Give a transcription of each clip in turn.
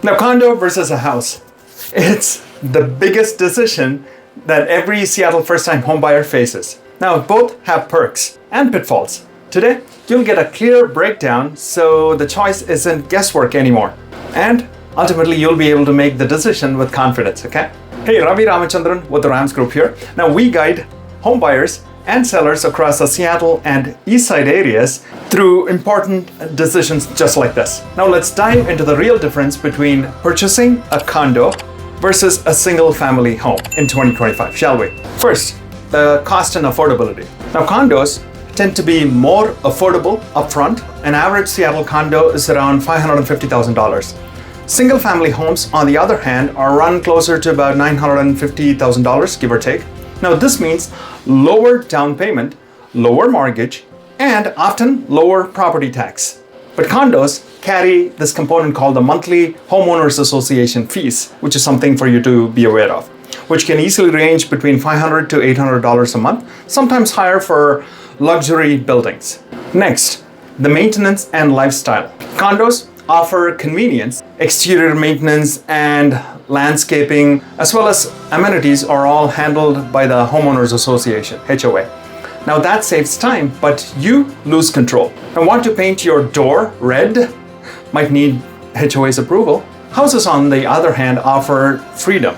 Now, condo versus a house. It's the biggest decision that every Seattle first-time homebuyer faces. Now, both have perks and pitfalls. Today, you'll get a clear breakdown so the choice isn't guesswork anymore. And ultimately, you'll be able to make the decision with confidence, okay? Hey, Ravi Ramachandran with the Rams Group here. Now, we guide homebuyers and sellers across the Seattle and East Side areas through important decisions just like this. Now, let's dive into the real difference between purchasing a condo versus a single family home in 2025, shall we? First, the cost and affordability. Now, condos tend to be more affordable upfront. An average Seattle condo is around $550,000. Single family homes, on the other hand, are run closer to about $950,000, give or take. Now, this means lower down payment, lower mortgage, and often lower property tax. But condos carry this component called the monthly homeowners association fees, which is something for you to be aware of, which can easily range between $500 to $800 a month, sometimes higher for luxury buildings. Next, the maintenance and lifestyle. Condos offer convenience, exterior maintenance and landscaping, as well as amenities are all handled by the homeowners association, HOA. Now that saves time, but you lose control. And want to paint your door red? Might need HOA's approval. Houses, on the other hand, offer freedom,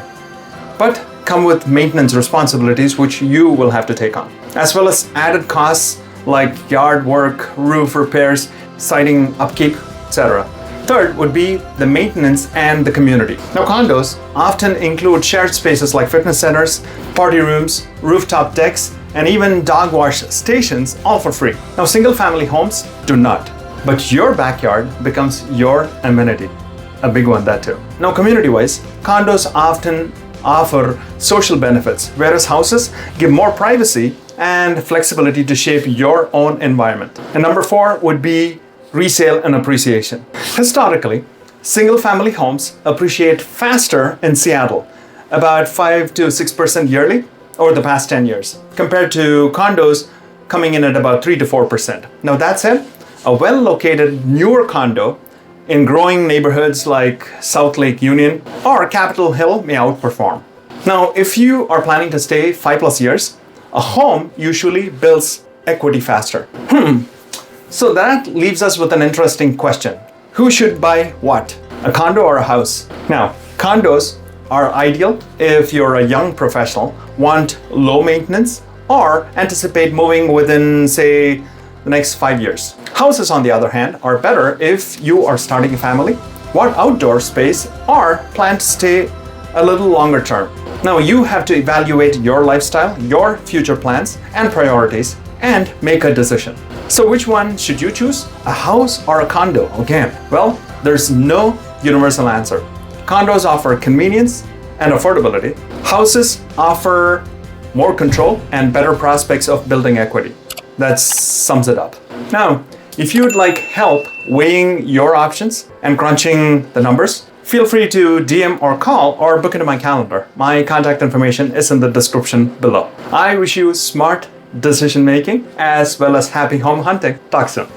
but come with maintenance responsibilities which you will have to take on, as well as added costs like yard work, roof repairs, siding upkeep, etc. Third would be the maintenance and the community. Now, condos often include shared spaces like fitness centers, party rooms, rooftop decks, and even dog wash stations, all for free. Now, single family homes do not, but your backyard becomes your amenity. A big one, that too. Now, community-wise, condos often offer social benefits, whereas houses give more privacy and flexibility to shape your own environment. And number 4 would be resale and appreciation. Historically, single-family homes appreciate faster in Seattle, about 5 to 6% yearly over the past 10 years, compared to condos coming in at about 3 to 4%. Now, that said, a well-located newer condo in growing neighborhoods like South Lake Union or Capitol Hill may outperform. Now, if you are planning to stay 5+ years, a home usually builds equity faster. So that leaves us with an interesting question. Who should buy what? A condo or a house? Now, condos are ideal if you're a young professional, want low maintenance, or anticipate moving within, say, the next 5 years. Houses, on the other hand, are better if you are starting a family, want outdoor space, or plan to stay a little longer term. Now, you have to evaluate your lifestyle, your future plans and priorities, and make a decision. So which one should you choose? A house or a condo? Again, well, there's no universal answer. Condos offer convenience and affordability. Houses offer more control and better prospects of building equity. That sums it up. Now, if you'd like help weighing your options and crunching the numbers, feel free to DM or call or book into my calendar. My contact information is in the description below. I wish you smart decision making as well as happy home hunting. Talk soon.